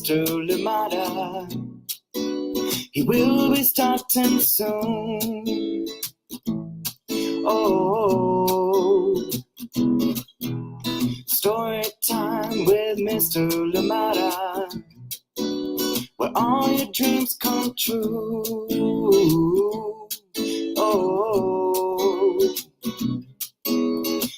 Mr. Lamada. He will be starting soon. Oh, story time with Mr. Lamada, where all your dreams come true. Oh,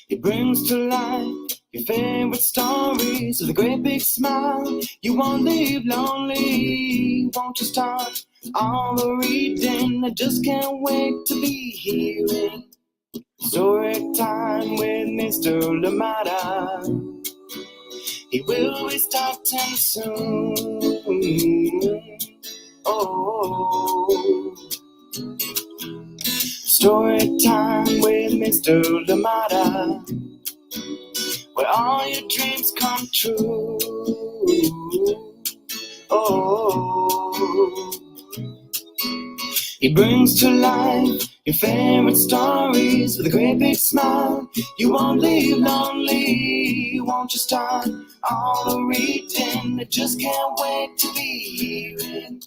he brings to life your favorite stories with a great big smile. You won't leave lonely, won't you start all the reading? I just can't wait to be hearing story time with Mr. Lamada. He will be starting soon. Oh, story time with Mr. Lamada, where all your dreams come true. Oh, he brings to life your favorite stories with a great big smile. You won't leave lonely, won't you start all the reading? I just can't wait to be hearing.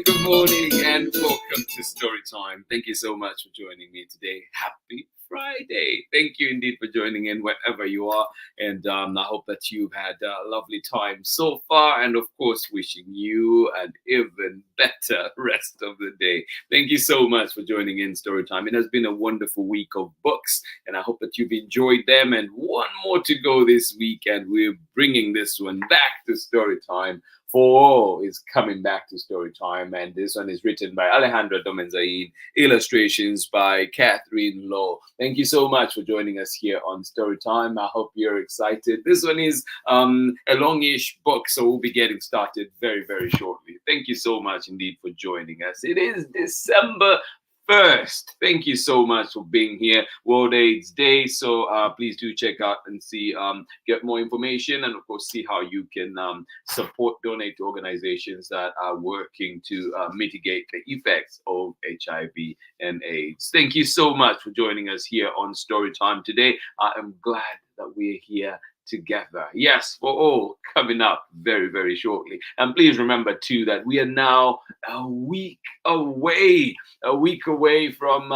Good morning, and welcome to Storytime. Thank you so much for joining me today. Happy Friday. Thank you indeed for joining in wherever you are, and I hope that you've had a lovely time so far, and of course wishing you an even better rest of the day. Thank you so much for joining in Storytime. It has been a wonderful week of books, and I hope that you've enjoyed them, and one more to go this week, and we're bringing this one back to Storytime. For is coming back to Storytime, and this one is written by Alejandra Domenzain, illustrations by KATHERINE. Thank you so much for joining us here on Storytime. I hope you're excited. This one is a longish book, so we'll be getting started very, very shortly. Thank you so much indeed for joining us. It is December 1st. Thank you so much for being here. World AIDS Day. So please do check out and see, get more information, and of course see how you can support, donate to organizations that are working to mitigate the effects of HIV and AIDS. Thank you so much for joining us here on Storytime today. I am glad that we're here together. Yes, for all coming up very, very shortly. And please remember too that we are now a week away from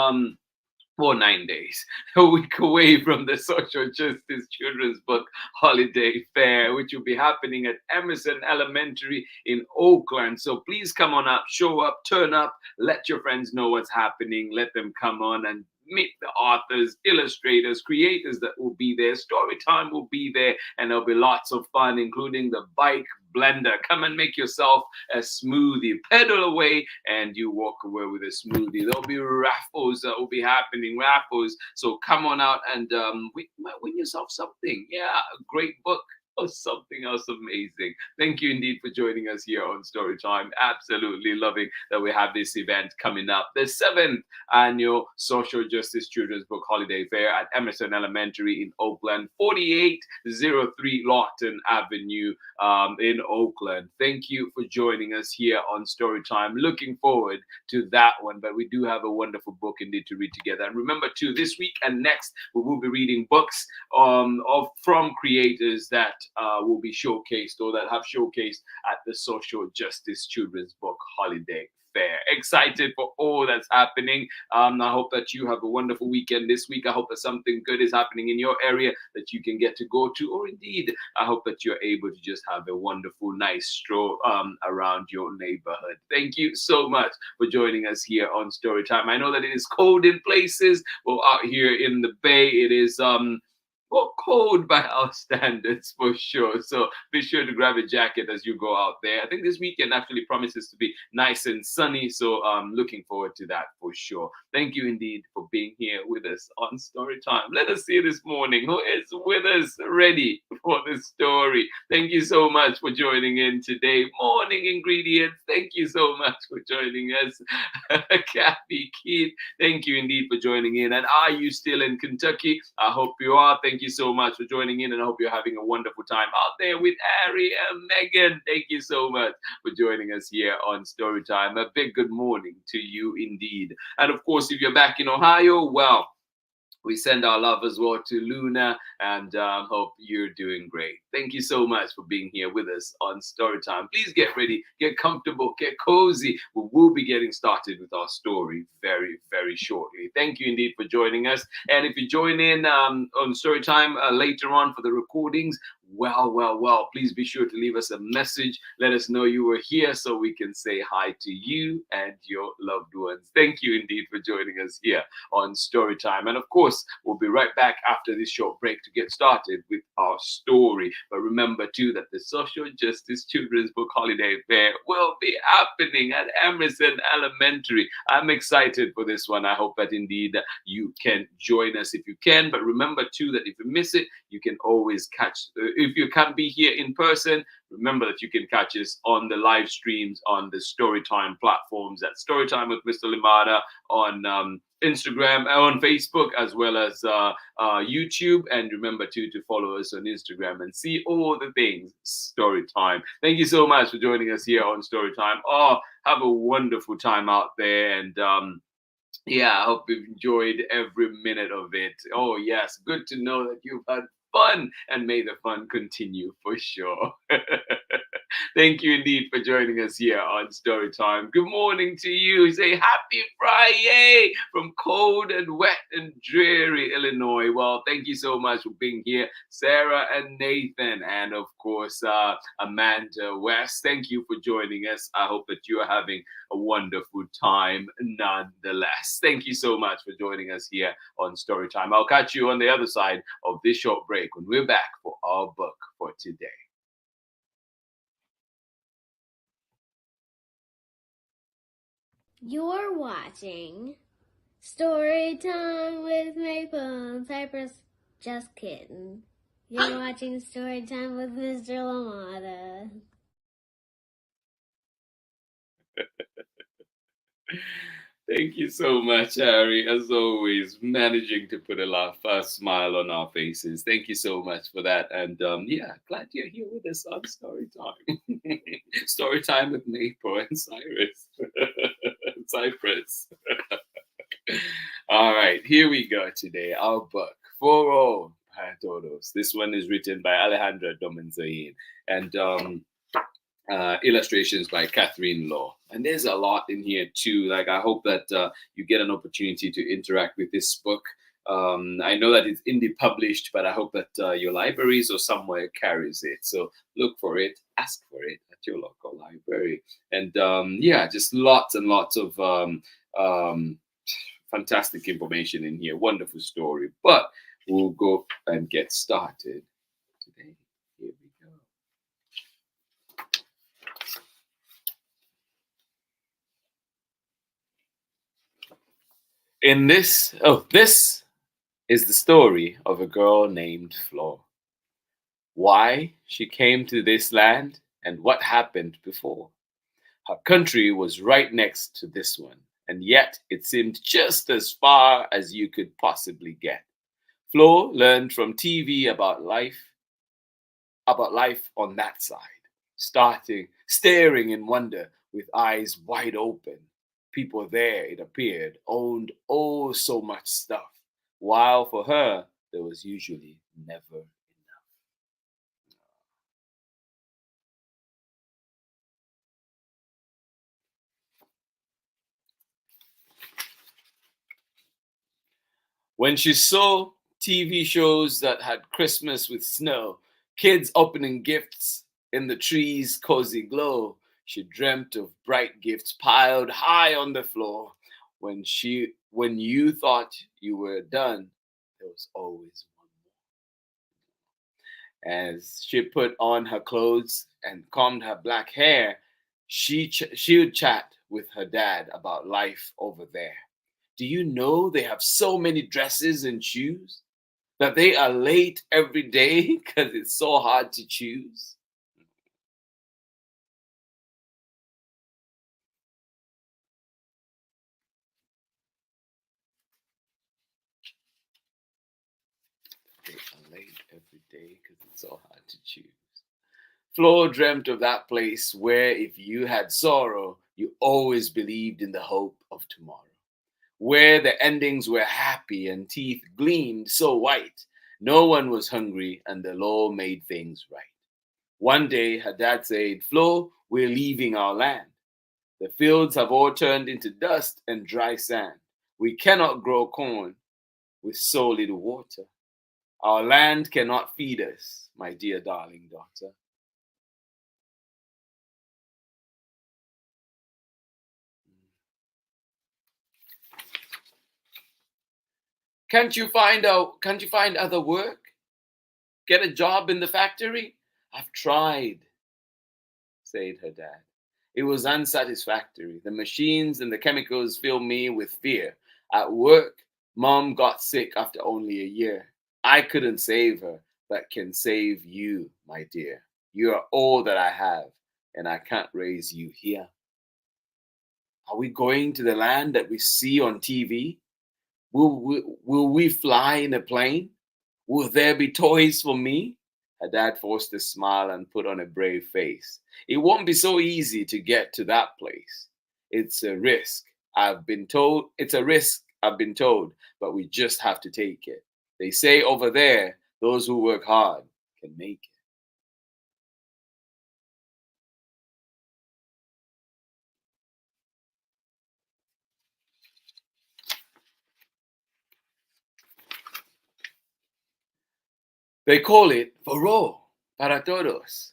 9 days, a week away from the Social Justice Children's Book Holiday Fair, which will be happening at Emerson Elementary in Oakland. So please come on up, show up, turn up, let your friends know what's happening, let them come on and meet the authors, illustrators, creators that will be there. Storytime will be there, and there'll be lots of fun, including the bike blender. Come and make yourself a smoothie. Pedal away and you walk away with a smoothie. There'll be raffles that will be happening, So come on out and win yourself something. Yeah, a great book or something else amazing. Thank you indeed for joining us here on Storytime. Absolutely loving that we have this event coming up. The 7th annual Social Justice Children's Book Holiday Fair at Emerson Elementary in Oakland, 4803 Lawton Avenue in Oakland. Thank you for joining us here on Storytime. Looking forward to that one, but we do have a wonderful book indeed to read together. And remember too, this week and next, we will be reading books from creators that will be showcased or that have showcased at the Social Justice Children's Book Holiday Fair. Excited for all that's happening. I hope that you have a wonderful weekend this week. I hope that something good is happening in your area that you can get to go to, or indeed, I hope that you're able to just have a wonderful, nice stroll around your neighborhood. Thank you so much for joining us here on Storytime. I know that it is cold in places. Well, out here in the Bay, it is cold by our standards for sure. So be sure to grab a jacket as you go out there. I think this weekend actually promises to be nice and sunny. So I'm looking forward to that for sure. Thank you indeed for being here with us on Storytime. Let us see this morning who is with us ready for the story. Thank you so much for joining in today. Morning Ingredients. Thank you so much for joining us. Kathy, Keith, thank you indeed for joining in. And are you still in Kentucky? I hope you are. Thank Thank you so much for joining in, and I hope you're having a wonderful time out there with Ari and Megan. Thank you so much for joining us here on Storytime. A big good morning to you indeed. And of course, if you're back in Ohio, well, we send our love as well to Luna, and hope you're doing great. Thank you so much for being here with us on Storytime. Please get ready, get comfortable, get cozy. We'll be getting started with our story very, very shortly. Thank you indeed for joining us. And if you join in on Storytime later on for the recordings, well, please be sure to leave us a message. Let us know you were here so we can say hi to you and your loved ones. Thank you indeed for joining us here on Storytime. And of course, we'll be right back after this short break to get started with our story. But remember too that the Social Justice Children's Book Holiday Fair will be happening at Emerson Elementary. I'm excited for this one. I hope that indeed you can join us if you can. But remember too that if you miss it, you can always catch, if you can't be here in person, remember that you can catch us on the live streams on the Storytime platforms at Storytime with Mr. Limada on Instagram, on Facebook, as well as YouTube. And remember too to follow us on Instagram and see all the things Storytime. Thank you so much for joining us here on Storytime. Oh, have a wonderful time out there, and yeah, I hope you've enjoyed every minute of it. Oh yes, good to know that you've had fun, and may the fun continue for sure. Thank you indeed for joining us here on Storytime. Good morning to you. Say happy Friday from cold and wet and dreary Illinois. Well, thank you so much for being here, Sarah and Nathan, and of course Amanda West. Thank you for joining us. I hope that you are having a wonderful time nonetheless. Thank you so much for joining us here on Storytime. I'll catch you on the other side of this short break when we're back for our book for today. You're watching Storytime with Maple and Cypress. Just kidding. You're watching Storytime with Mr. Lamada. Thank you so much, Harry. As always, managing to put a smile on our faces. Thank you so much for that. And yeah, glad you're here with us on Storytime. Storytime with Maple and Cyrus. Cypress. All right, here we go today. Our book, For Todos. This one is written by Alejandra Domenzain, and illustrations by KATHERINE LOH. And there's a lot in here too. Like, I hope that you get an opportunity to interact with this book. I know that it's indie published, but I hope that your libraries or somewhere carries it. So look for it, ask for it at your local library. And yeah, just lots and lots of fantastic information in here. Wonderful story. But we'll go and get started today. Here we go. This is the story of a girl named Flo. Why she came to this land and what happened before. Her country was right next to this one, and yet it seemed just as far as you could possibly get. Flo learned from TV about life on that side, staring in wonder with eyes wide open. People there, it appeared, owned oh so much stuff, while for her there was usually never enough. When she saw TV shows that had Christmas with snow, kids opening gifts in the trees' cozy glow, she dreamt of bright gifts piled high on the floor. When you thought you were done, there was always one more. As she put on her clothes and combed her black hair, she would chat with her dad about life over there. Do you know they have so many dresses and shoes that they are late every day because it's so hard to choose? They are late every day because it's so hard to choose. Flo dreamt of that place where if you had sorrow, you always believed in the hope of tomorrow. Where the endings were happy and teeth gleamed so white, no one was hungry and the law made things right. One day her dad said, Flo, we're leaving our land. The fields have all turned into dust and dry sand. We cannot grow corn with so little water. Our land cannot feed us, my dear darling daughter. Can't you find other work? Get a job in the factory? I've tried, said her dad. It was unsatisfactory. The machines and the chemicals filled me with fear. At work, Mom got sick after only a year. I couldn't save her, but can save you, my dear. You are all that I have, and I can't raise you here. Are we going to the land that we see on TV? Will we fly in a plane? Will there be toys for me? Her dad forced a smile and put on a brave face. It won't be so easy to get to that place. It's a risk. It's a risk, I've been told, but we just have to take it. They say over there, those who work hard can make it. They call it foro para todos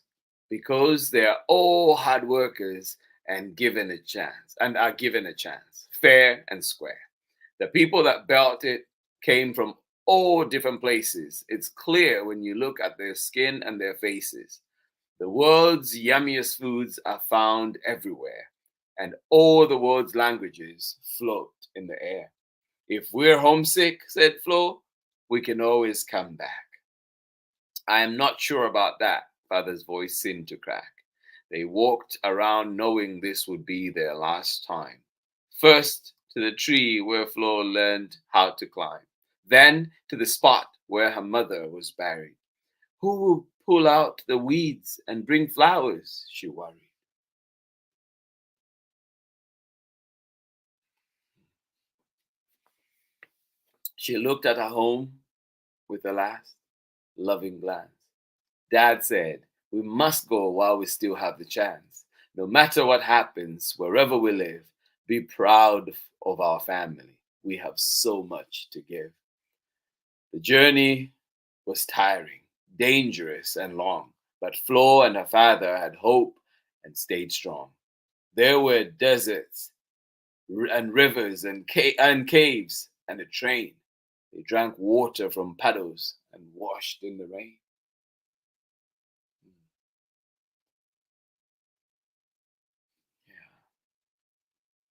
because they are all hard workers and are given a chance, fair and square. The people that built it came from all different places. It's clear when you look at their skin and their faces. The world's yummiest foods are found everywhere, and all the world's languages float in the air. If we're homesick, said Flo, we can always come back. I am not sure about that, Father's voice seemed to crack. They walked around knowing this would be their last time. First to the tree where Flo learned how to climb, then to the spot where her mother was buried. Who will pull out the weeds and bring flowers? She worried. She looked at her home with a last loving glance. Dad said, we must go while we still have the chance. No matter what happens, wherever we live, be proud of our family. We have so much to give. The journey was tiring, dangerous, and long, but Flo and her father had hope and stayed strong. There were deserts and rivers and caves and a train. They drank water from puddles and washed in the rain.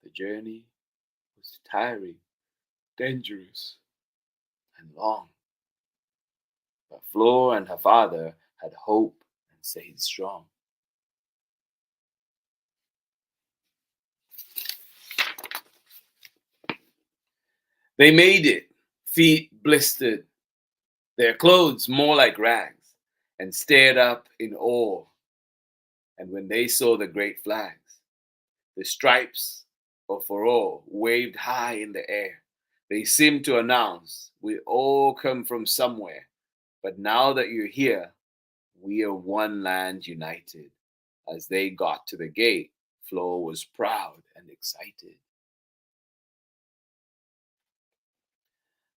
The journey was tiring, dangerous, and long. But Flo and her father had hope and stayed strong. They made it, feet blistered, their clothes more like rags, and stared up in awe. And when they saw the great flags, the stripes of Faro waved high in the air. They seemed to announce, we all come from somewhere, but now that you're here, we are one land united. As they got to the gate, Flo was proud and excited.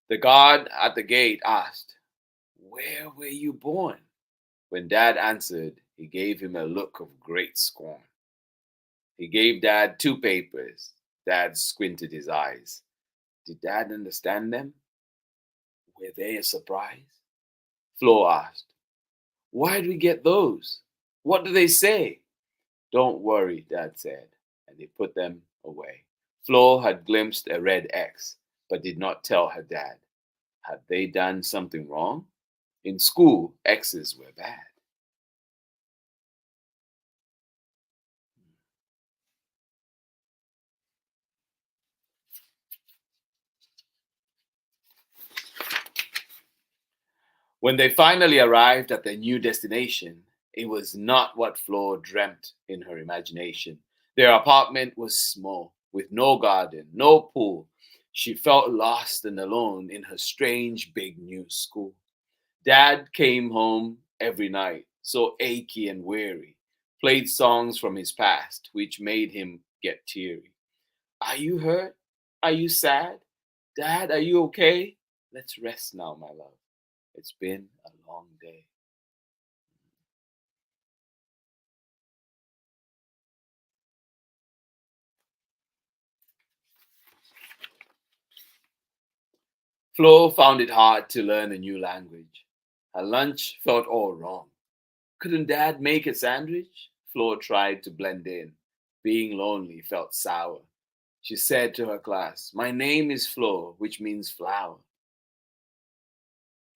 The guard at the gate asked, where were you born? When Dad answered, he gave him a look of great scorn. He gave Dad 2 papers. Dad squinted his eyes. Did Dad understand them? Were they a surprise? Flo asked, why do we get those? What do they say? Don't worry, Dad said, and he put them away. Flo had glimpsed a red X, but did not tell her dad. Had they done something wrong? In school, X's were bad. When they finally arrived at their new destination, it was not what Flo dreamt in her imagination. Their apartment was small, with no garden, no pool. She felt lost and alone in her strange big new school. Dad came home every night, so achy and weary, played songs from his past, which made him get teary. Are you hurt? Are you sad? Dad, are you okay? Let's rest now, my love. It's been a long day. Flo found it hard to learn a new language. Her lunch felt all wrong. Couldn't Dad make a sandwich? Flo tried to blend in. Being lonely felt sour. She said to her class, "My name is Flo, which means flower."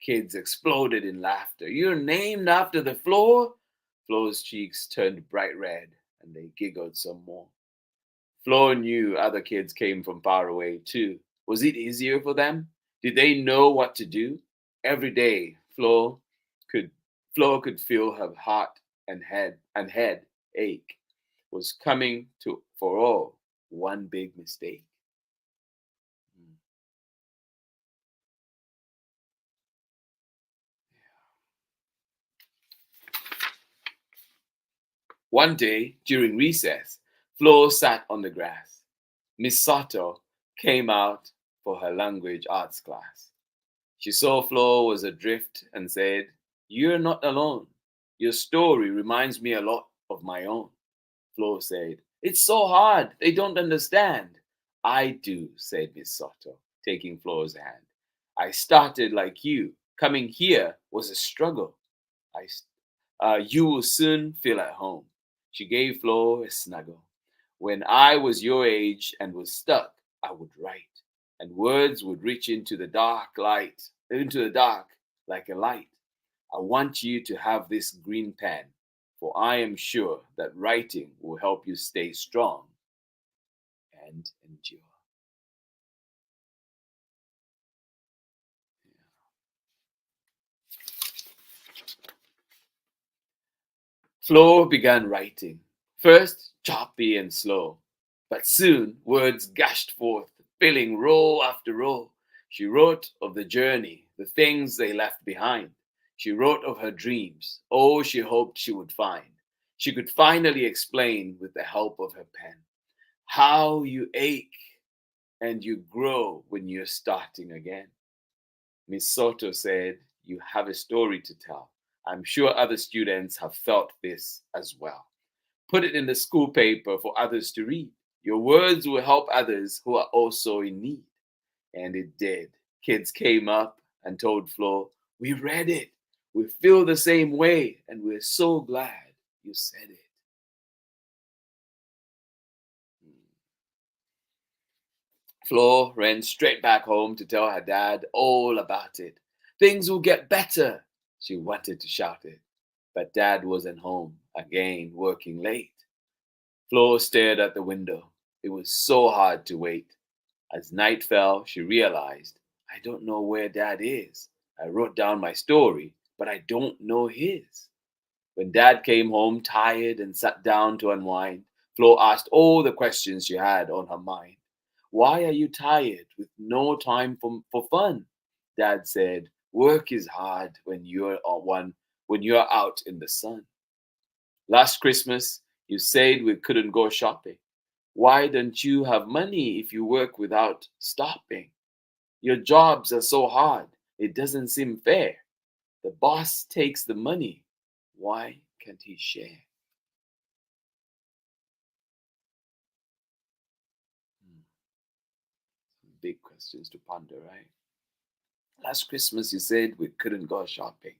Kids exploded in laughter. "You're named after the floor?" Flo's cheeks turned bright red, and they giggled some more. Flo knew other kids came from far away too. Was it easier for them? Did they know what to do? Every day, could Flo could feel her heart and head ache. Was coming to for all one big mistake. One day during recess, Flo sat on the grass. Miss Soto came out for her language arts class. She saw Flo was adrift and said, "You're not alone. Your story reminds me a lot of my own." Flo said, "It's so hard. They don't understand." "I do," said Miss Soto, taking Flo's hand. "I started like you. Coming here was a struggle. You will soon feel at home." She gave Flo a snuggle. "When I was your age and was stuck, I would write, and words would reach into the dark like a light. I want you to have this green pen, for I am sure that writing will help you stay strong and endure." Flo began writing, first choppy and slow, but soon words gushed forth, filling row after row. She wrote of the journey, the things they left behind. She wrote of her dreams, oh, she hoped she would find. She could finally explain with the help of her pen how you ache and you grow when you're starting again. Miss Soto said, "You have a story to tell. I'm sure other students have felt this as well. Put it in the school paper for others to read. Your words will help others who are also in need." And it did. Kids came up and told Flo, "We read it. We feel the same way, and we're so glad you said it." Flo ran straight back home to tell her dad all about it. "Things will get better." She wanted to shout it, but Dad wasn't home, again working late. Flo stared at the window. It was so hard to wait. As night fell, she realized, "I don't know where Dad is. I wrote down my story, but I don't know his." When Dad came home tired and sat down to unwind, Flo asked all the questions she had on her mind. "Why are you tired with no time for fun?" Dad said, "Work is hard when you're out in the sun. Last Christmas, you said we couldn't go shopping. Why don't you have money if you work without stopping? Your jobs are so hard, it doesn't seem fair. The boss takes the money. Why can't he share?" Big questions to ponder, right? Last Christmas, you said we couldn't go shopping.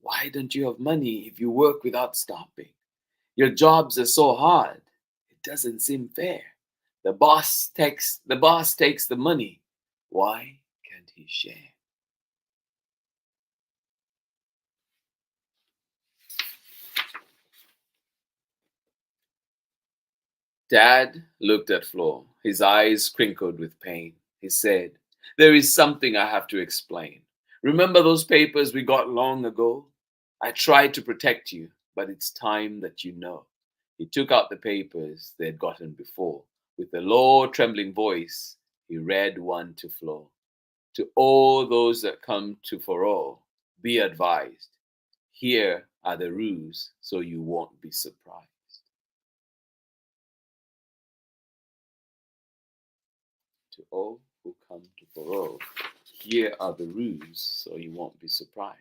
Why don't you have money if you work without stopping? Your jobs are so hard, it doesn't seem fair. The boss takes the money. Why can't he share? Dad looked at Flo, his eyes crinkled with pain. He said, "There is something I have to explain. Remember those papers we got long ago? I tried to protect you, but it's time that you know. He took out the papers they had gotten before. With a low, trembling voice, he read one to Flo. To all those that come to Faro, be advised. Here are the rules so you won't be surprised. To all who come to Faro, here are the rules so you won't be surprised.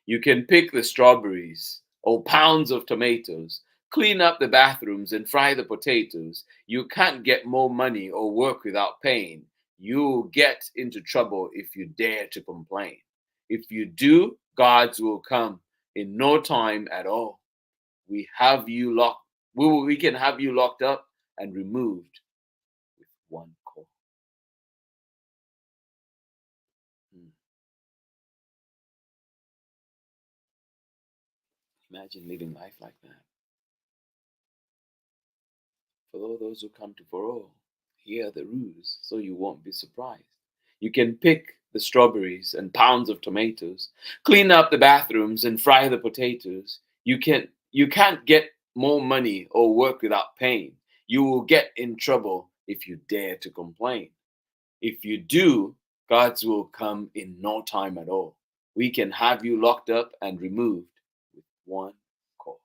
You can pick the strawberries or pounds of tomatoes, clean up the bathrooms and fry the potatoes. You can't get more money or work without paying. You'll get into trouble if you dare to complain. If you do, guards will come in no time at all. We have you locked. We can have you locked up and removed with one call. Imagine living life like that. For all those who come to Faro, here are the rules so you won't be surprised. You can pick the strawberries and pounds of tomatoes, clean up the bathrooms and fry the potatoes. You can't get more money or work without paying. You will get in trouble if you dare to complain. If you do, guards will come in no time at all. We can have you locked up and removed with one call.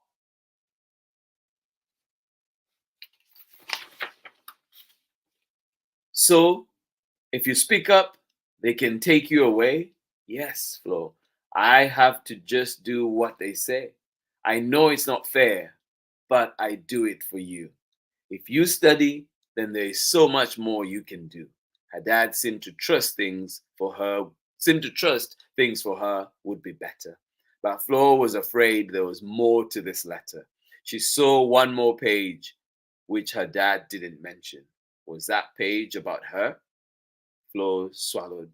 So, if you speak up, they can take you away. Yes, Flo, I have to just do what they say. I know it's not fair, but I do it for you. If you study, then there is so much more you can do. Her dad seemed to trust things for her would be better. But Flo was afraid there was more to this letter. She saw one more page, which her dad didn't mention. Was that page about her? Flo swallowed.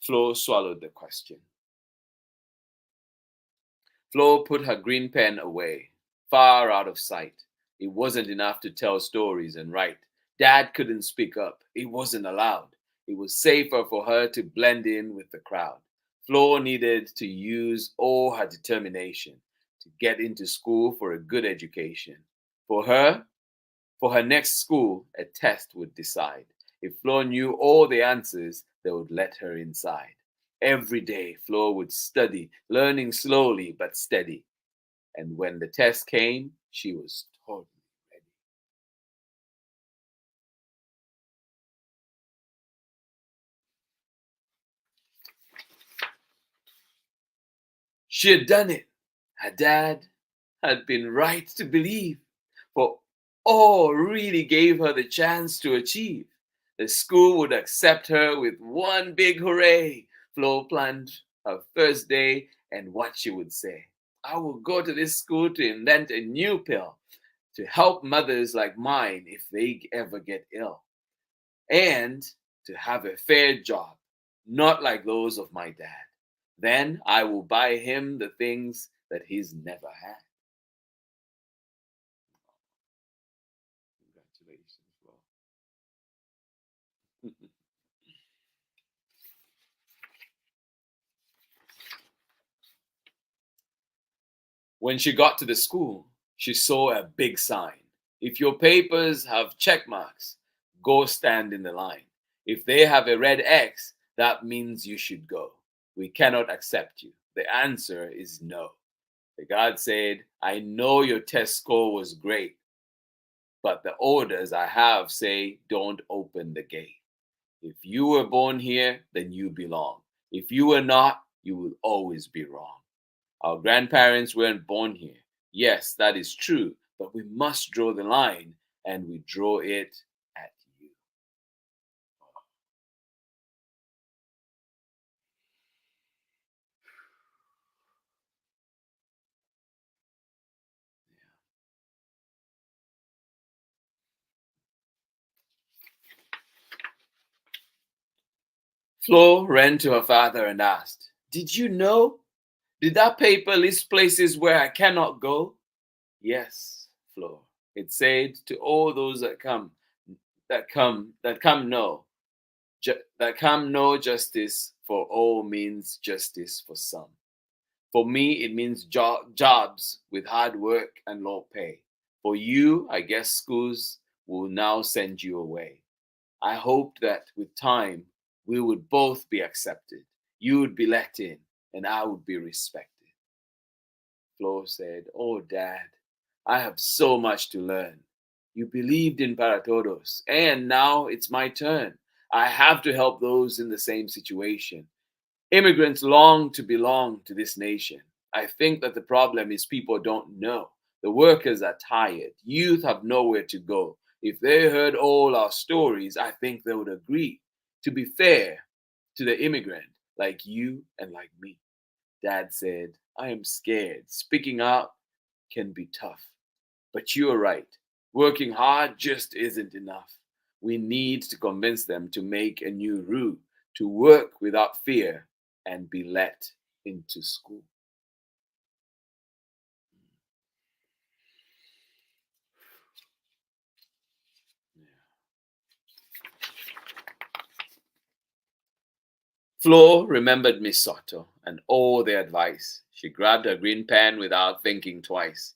Flo swallowed the question. Flo put her green pen away, far out of sight. It wasn't enough to tell stories and write. Dad couldn't speak up. It wasn't allowed. It was safer for her to blend in with the crowd. Flo needed to use all her determination to get into school for a good education. For her next school, a test would decide. If Flo knew all the answers, they would let her inside. Every day, Flo would study, learning slowly but steady. And when the test came, she was totally ready. She had done it. Her dad had been right to believe, for all really gave her the chance to achieve. The school would accept her with one big hooray. Flo planned her first day and what she would say. I will go to this school to invent a new pill to help mothers like mine if they ever get ill, and to have a fair job, not like those of my dad. Then I will buy him the things that he's never had. Congratulations, Flo. When she got to the school, she saw a big sign. If your papers have check marks, go stand in the line. If they have a red X, that means you should go. We cannot accept you. The answer is no. The guard said, I know your test score was great, but the orders I have say don't open the gate. If you were born here, then you belong. If you were not, you will always be wrong. Our grandparents weren't born here. Yes, that is true, but we must draw the line, and we draw it at you. Flo ran to her father and asked, Did you know? Did that paper list places where I cannot go? Yes, Flo. It said to all those that come, no. no justice for all means justice for some. For me, it means jobs with hard work and low pay. For you, I guess schools will now send you away. I hoped that with time, we would both be accepted. You would be let in, and I would be respected. Flo said, "Oh, Dad, I have so much to learn. You believed in para todos, and now it's my turn. I have to help those in the same situation. Immigrants long to belong to this nation. I think that the problem is people don't know. The workers are tired. Youth have nowhere to go. If they heard all our stories, I think they would agree. To be fair to the immigrant, like you and like me." Dad said, "I am scared. Speaking out can be tough. But you're right. Working hard just isn't enough. We need to convince them to make a new route, to work without fear and be let into school." Flo remembered Miss Soto and all their advice. She grabbed her green pen without thinking twice.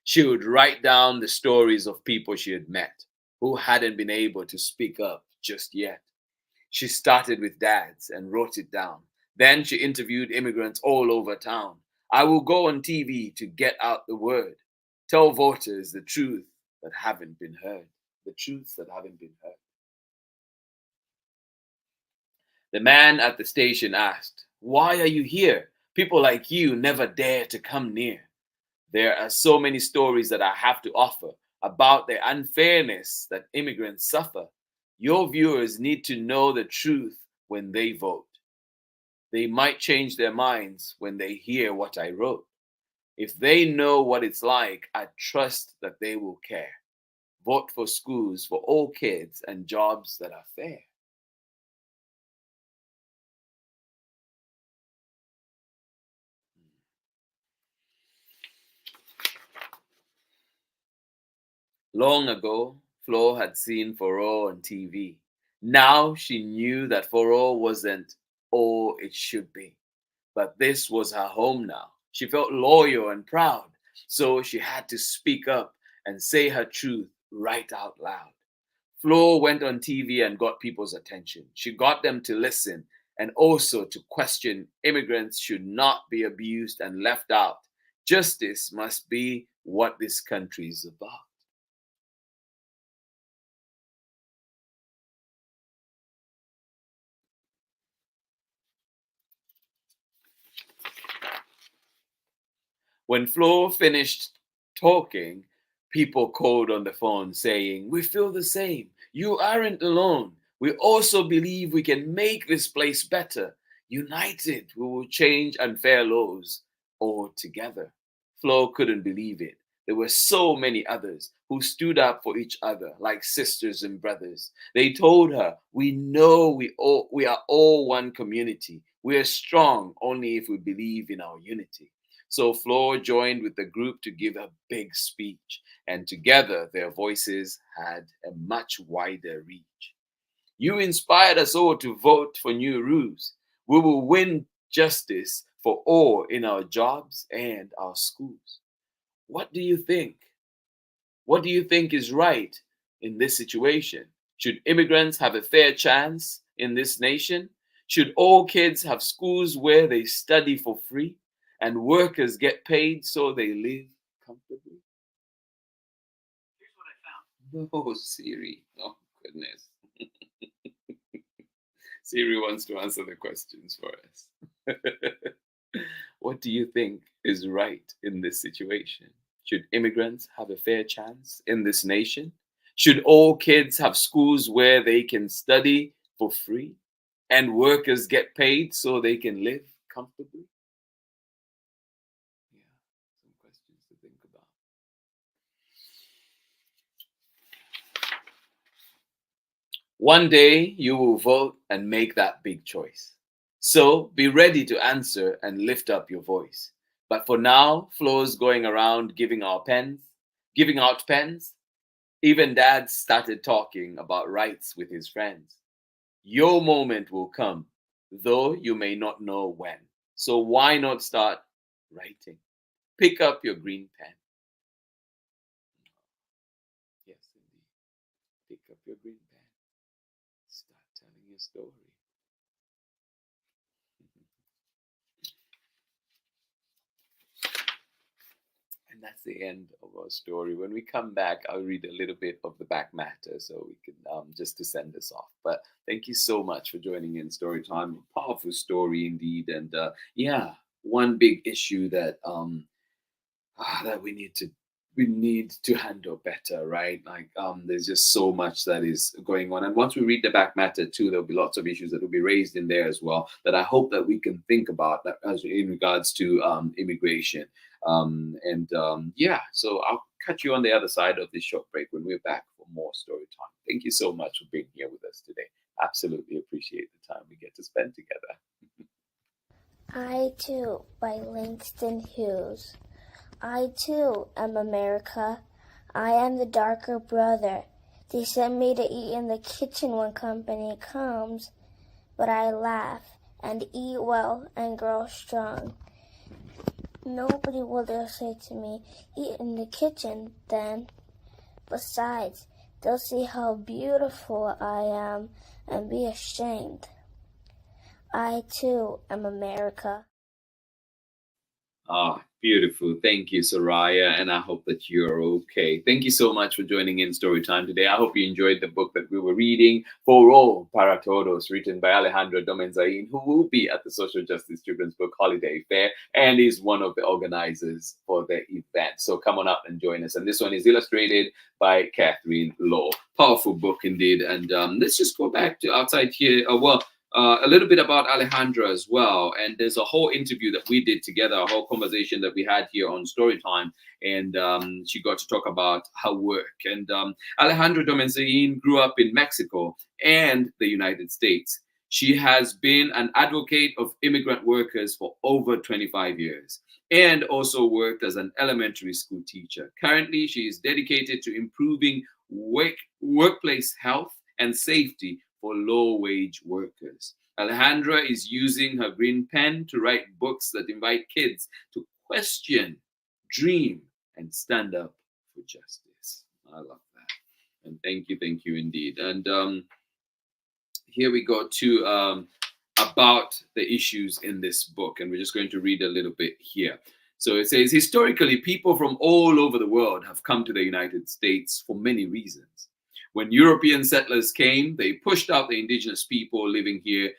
She would write down the stories of people she had met who hadn't been able to speak up just yet. She started with dads and wrote it down. Then she interviewed immigrants all over town. "I will go on TV to get out the word. Tell voters the truth that haven't been heard. The truths that haven't been heard." The man at the station asked, "Why are you here? People like you never dare to come near. There are so many stories that I have to offer about the unfairness that immigrants suffer. Your viewers need to know the truth when they vote. They might change their minds when they hear what I wrote. If they know what it's like, I trust that they will care. Vote for schools for all kids and jobs that are fair." Long ago, Flo had seen Furore on TV. Now she knew that Furore wasn't all it should be. But this was her home now. She felt loyal and proud, so she had to speak up and say her truth right out loud. Flo went on TV and got people's attention. She got them to listen and also to question immigrants should not be abused and left out. Justice must be what this country is about. When Flo finished talking, people called on the phone saying, "We feel the same. You aren't alone. We also believe we can make this place better. United, we will change unfair laws all together." Flo couldn't believe it. There were so many others who stood up for each other like sisters and brothers. They told her, "We know we are all one community. We are strong only if we believe in our unity." So Flo joined with the group to give a big speech, and together their voices had a much wider reach. "You inspired us all to vote for new rules. We will win justice for all in our jobs and our schools. What do you think? What do you think is right in this situation? Should immigrants have a fair chance in this nation? Should all kids have schools where they study for free and workers get paid so they live comfortably?" Here's what I found. Oh, Siri. Oh, goodness. Siri wants to answer the questions for us. What do you think is right in this situation? Should immigrants have a fair chance in this nation? Should all kids have schools where they can study for free and workers get paid so they can live comfortably? Yeah, some questions to think about. One day you will vote and make that big choice. So be ready to answer and lift up your voice. But for now, Flo's going around giving out pens. Even Dad started talking about rights with his friends. Your moment will come, though you may not know when. So why not start writing? Pick up your green pen. Yes, indeed. Pick up your green pen. Start telling your story. And that's the end of our story. When we come back, I'll read a little bit of the back matter so we can just to send this off. But thank you so much for joining in Story Time. A powerful story indeed. And yeah, one big issue that that we need to handle better, right? Like there's just so much that is going on, and once we read the back matter too, there'll be lots of issues that will be raised in there as well that I hope that we can think about that as in regards to immigration. Yeah, so I'll catch you on the other side of this short break when we're back for more story time. Thank you so much for being here with us today. Absolutely appreciate the time we get to spend together. I Too by Langston Hughes. I too am America. I am the darker brother. They send me to eat in the kitchen when company comes, but I laugh and eat well and grow strong. Nobody will dare say to me, eat in the kitchen then. Besides, they'll see how beautiful I am and be ashamed. I too am America. Ah, beautiful. Thank you, Soraya, and I hope that you're okay. Thank you so much for joining in Storytime today. I hope you enjoyed the book that we were reading, For All Para Todos, written by Alejandra Domenzain, who will be at the Social Justice Children's Book Holiday Fair and is one of the organizers for the event. So come on up and join us. And this one is illustrated by KATHERINE LOH. Powerful book indeed. And let's just go back to outside here. A little bit about Alejandra as well. And there's a whole interview that we did together, a whole conversation that we had here on Storytime. And she got to talk about her work. And Alejandra Domenzain grew up in Mexico and the United States. She has been an advocate of immigrant workers for over 25 years and also worked as an elementary school teacher. Currently, she is dedicated to improving workplace health and safety for low-wage workers. Alejandra is using her green pen to write books that invite kids to question, dream, and stand up for justice. I love that. And thank you indeed. And here we go to about the issues in this book. And we're just going to read a little bit here. So it says, historically, people from all over the world have come to the United States for many reasons. When European settlers came, they pushed out the indigenous people living here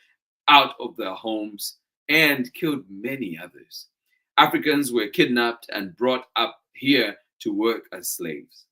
out of their homes and killed many others. Africans were kidnapped and brought up here to work as slaves.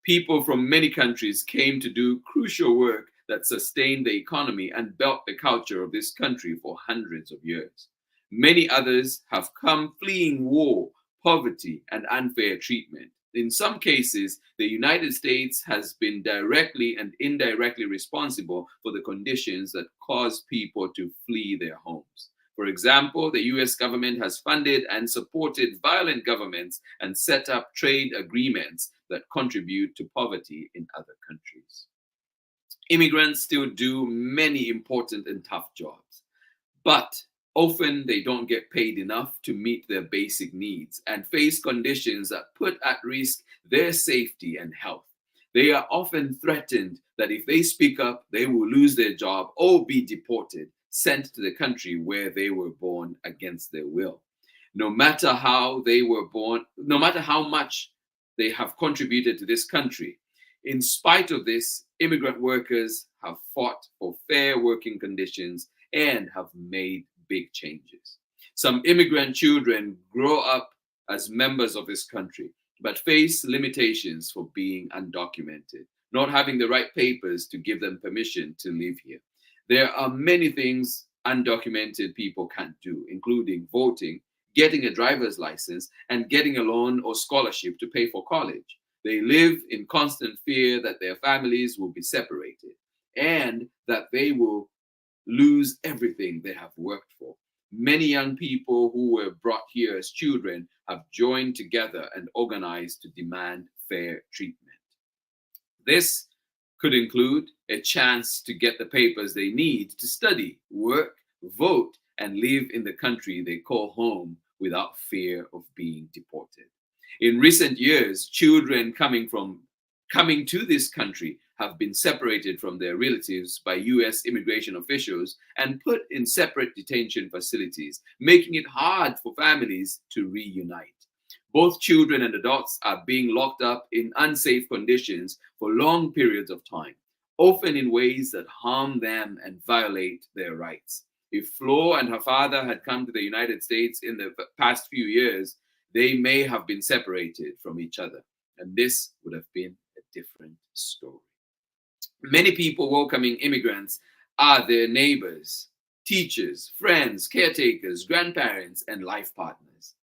People from many countries came to do crucial work that sustained the economy and built the culture of this country for hundreds of years. Many others have come fleeing war, poverty, and unfair treatment. In some cases, the United States has been directly and indirectly responsible for the conditions that cause people to flee their homes. For example, the US government has funded and supported violent governments and set up trade agreements that contribute to poverty in other countries. Immigrants still do many important and tough jobs, but often they don't get paid enough to meet their basic needs and face conditions that put at risk their safety and health. They are often threatened that if they speak up, they will lose their job or be deported, sent to the country where they were born against their will. No matter how they were born, no matter how much they have contributed to this country, in spite of this, immigrant workers have fought for fair working conditions and have made big changes. Some immigrant children grow up as members of this country, but face limitations for being undocumented, not having the right papers to give them permission to live here. There are many things undocumented people can't do, including voting, getting a driver's license, and getting a loan or scholarship to pay for college. They live in constant fear that their families will be separated and that they will lose everything they have worked for. Many young people who were brought here as children have joined together and organized to demand fair treatment. This could include a chance to get the papers they need to study, work, vote, and live in the country they call home without fear of being deported. In recent years, children coming to this country have been separated from their relatives by US immigration officials and put in separate detention facilities, making it hard for families to reunite. Both children and adults are being locked up in unsafe conditions for long periods of time, often in ways that harm them and violate their rights. If Flo and her father had come to the United States in the past few years, they may have been separated from each other, and this would have been a different story. Many people welcoming immigrants are their neighbors, teachers, friends, caretakers, grandparents, and life partners.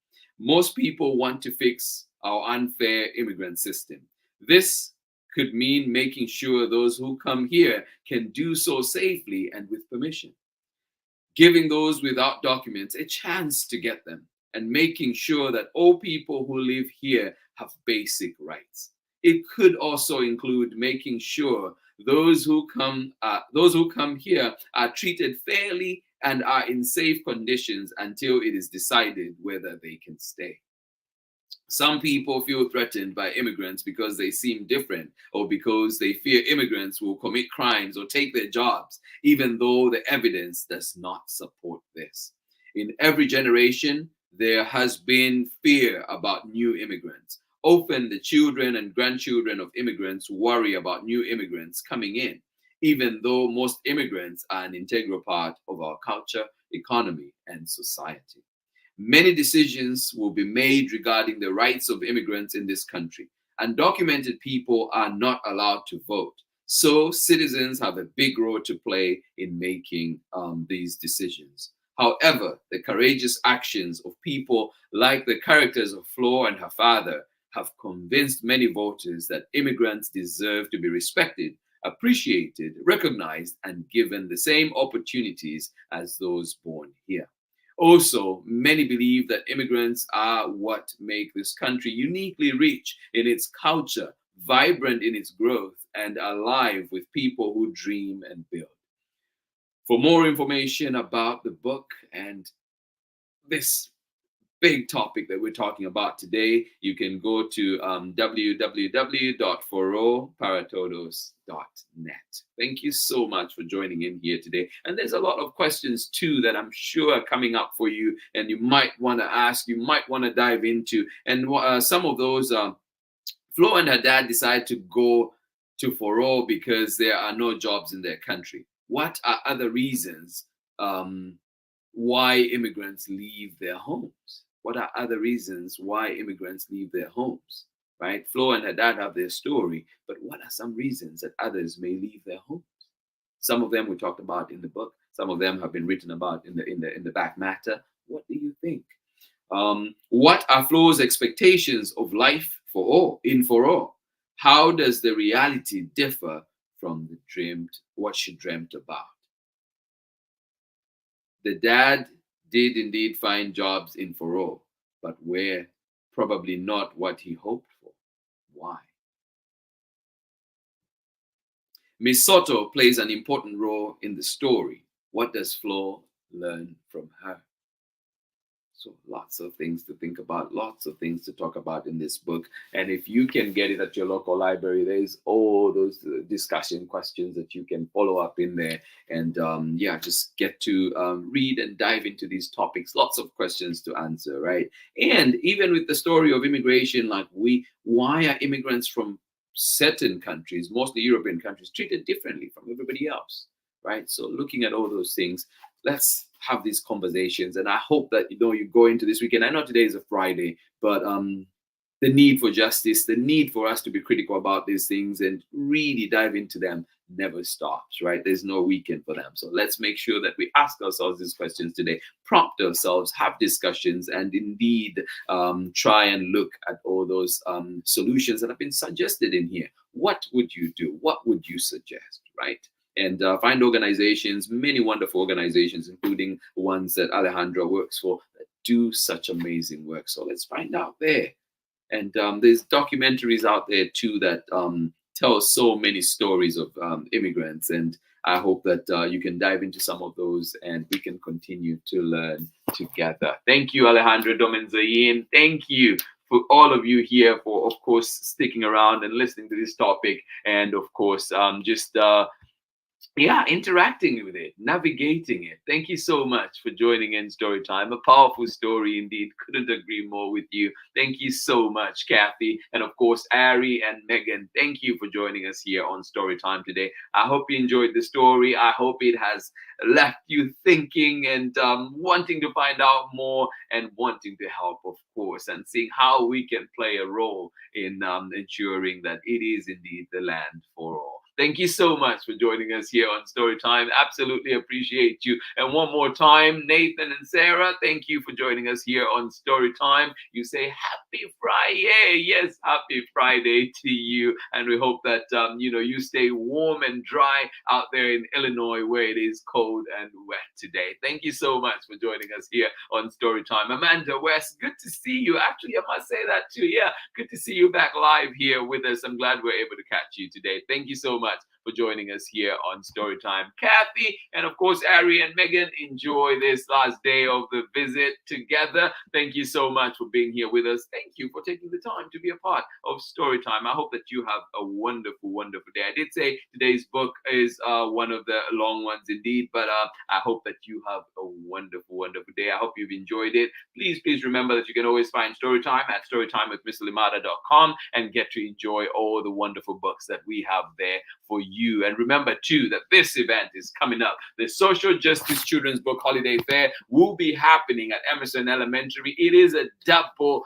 Most people want to fix our unfair immigrant system. This could mean making sure those who come here can do so safely and with permission, giving those without documents a chance to get them, and making sure that all people who live here have basic rights. It could also include making sure those who come here are treated fairly and are in safe conditions until it is decided whether they can stay. Some people feel threatened by immigrants because they seem different or because they fear immigrants will commit crimes or take their jobs, even though the evidence does not support this. In every generation, there has been fear about new immigrants. Often the children and grandchildren of immigrants worry about new immigrants coming in, even though most immigrants are an integral part of our culture, economy, and society. Many decisions will be made regarding the rights of immigrants in this country. Undocumented people are not allowed to vote. So citizens have a big role to play in making these decisions. However, the courageous actions of people like the characters of Flo and her father have convinced many voters that immigrants deserve to be respected, appreciated, recognized, and given the same opportunities as those born here. Also, many believe that immigrants are what make this country uniquely rich in its culture, vibrant in its growth, and alive with people who dream and build. For more information about the book and this big topic that we're talking about today, you can go to www.foroparatodos.net. Thank you so much for joining in here today. And there's a lot of questions too that I'm sure are coming up for you, and you might want to ask, you might want to dive into. And some of those, Flo and her dad decided to go to Foro because there are no jobs in their country. What are other reasons why immigrants leave their homes? What are other reasons why immigrants leave their homes, right? Flo and her dad have their story, but what are some reasons that others may leave their homes? Some of them we talked about in the book. Some of them have been written about in the back matter. What do you think? What are Flo's expectations of life for all? How does the reality differ from what she dreamt about? The dad did indeed find jobs in Foro, but were probably not what he hoped for. Why? Miss Soto plays an important role in the story. What does Flo learn from her? So lots of things to think about, lots of things to talk about in this book. And if you can get it at your local library, there's all those discussion questions that you can follow up in there. And just get to read and dive into these topics. Lots of questions to answer, right? And even with the story of immigration, why are immigrants from certain countries, mostly European countries, treated differently from everybody else, right? So looking at all those things, let's have these conversations, and I hope that you go into this weekend. I know today is a Friday, but the need for justice, the need for us to be critical about these things and really dive into them never stops, right? There's no weekend for them. So let's make sure that we ask ourselves these questions today, prompt ourselves, have discussions, and indeed try and look at all those solutions that have been suggested in here. What would you do? What would you suggest, right? And find organizations, many wonderful organizations, including ones that Alejandra works for, that do such amazing work. So let's find out there. And there's documentaries out there too that tells so many stories of immigrants, and I hope that you can dive into some of those and we can continue to learn together. Thank you, Alejandra Domenzain. Thank you for all of you here for, of course, sticking around and listening to this topic, and of course, interacting with it, navigating it. Thank you so much for joining in Storytime. A powerful story indeed. Couldn't agree more with you. Thank you so much, Kathy. And of course, Ari and Megan, thank you for joining us here on Storytime today. I hope you enjoyed the story. I hope it has left you thinking and wanting to find out more and wanting to help, of course, and seeing how we can play a role in ensuring that it is indeed the land for all. Thank you so much for joining us here on Storytime. Absolutely appreciate you. And one more time, Nathan and Sarah, thank you for joining us here on Storytime. You say happy Friday. Yes, happy Friday to you. And we hope that you stay warm and dry out there in Illinois, where it is cold and wet today. Thank you so much for joining us here on Storytime. Amanda West, good to see you. Actually, I must say that too. Yeah, good to see you back live here with us. I'm glad we're able to catch you today. Thank you so much for joining us here on Storytime. Kathy and of course Ari and Megan, enjoy this last day of the visit together. Thank you so much for being here with us. Thank you for taking the time to be a part of Storytime. I hope that you have a wonderful, wonderful day. I did say today's book is one of the long ones indeed, but I hope that you have a wonderful, wonderful day. I hope you've enjoyed it. Please remember that you can always find Storytime at storytimewithmrlimada.com and get to enjoy all the wonderful books that we have there for you. And remember too that this event is coming up. The Social Justice Children's Book Holiday Fair will be happening at Emerson Elementary. It is a double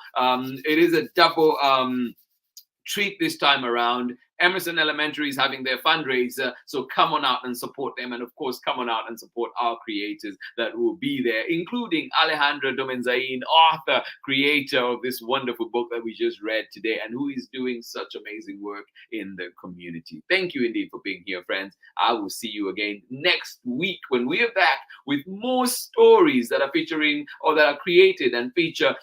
treat this time around. Emerson Elementary is having their fundraiser, so come on out and support them, and of course come on out and support our creators that will be there, including Alejandra Domenzain, author, creator of this wonderful book that we just read today, and who is doing such amazing work in the community. Thank you indeed for being here, friends. I will see you again next week when we are back with more stories that are featuring or that are created and feature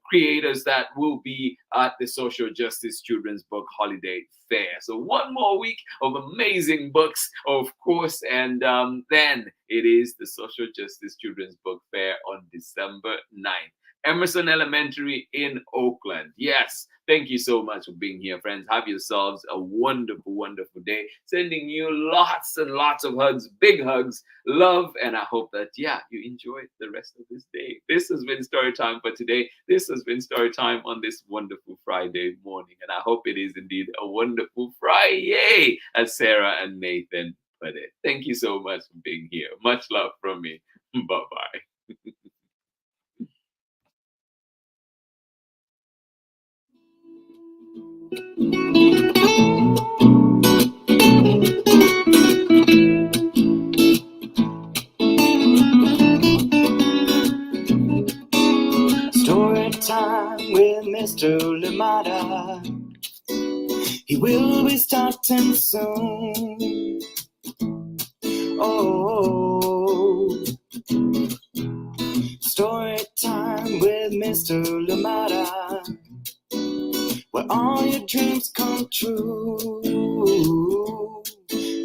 creators that will be at the Social Justice Children's Book Holiday Fair. So one more week of amazing books, of course, and then it is the Social Justice Children's Book Fair on December 9th. Emerson Elementary in Oakland. Yes, thank you so much for being here, friends. Have yourselves a wonderful, wonderful day. Sending you lots and lots of hugs, big hugs, love, and I hope that, you enjoy the rest of this day. This has been Storytime for today. This has been Storytime on this wonderful Friday morning, and I hope it is indeed a wonderful Friday, as Sarah and Nathan put it. Thank you so much for being here. Much love from me. Bye-bye. Story time with Mr. Limata. He will be starting soon. Oh, story time with Mr. Limata, where all your dreams come true.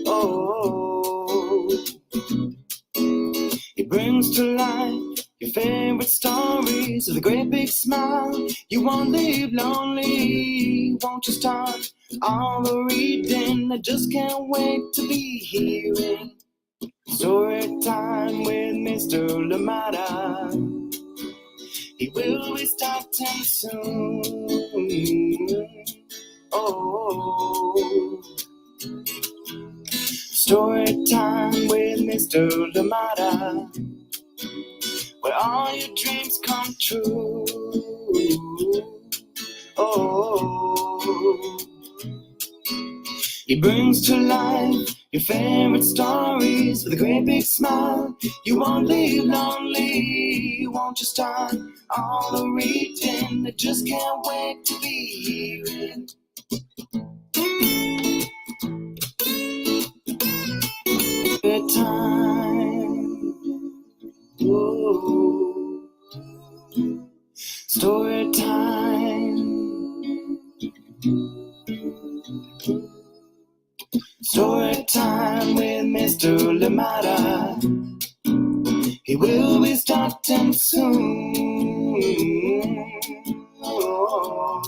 Oh, he brings to life your favorite stories with a great big smile. You won't leave lonely. Won't you start all the reading? I just can't wait to be hearing story time with Mr. Lamada. He will be starting soon. Oh, story time with Mr. Lamada, where all your dreams come true. Oh, he brings to life your favorite stories with a great big smile. You won't leave lonely. Won't you start all the reading? I just can't wait to be hearing good time. Whoa. Story time. Mr. Lamada. He will be starting soon. Oh.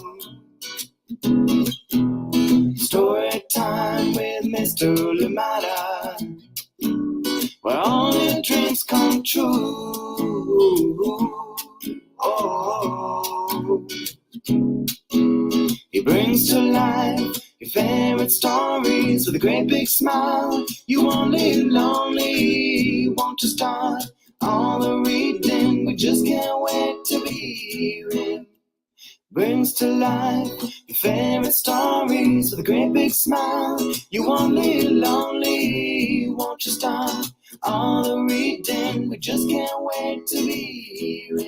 Story time with Mr. Lamada, where all your dreams come true. Oh. He brings to life your favorite stories with a great big smile. You won't live lonely, won't you start all the reading? We just can't wait to be with. Brings to life your favorite stories with a great big smile. You won't live lonely, won't you start all the reading? We just can't wait to be with.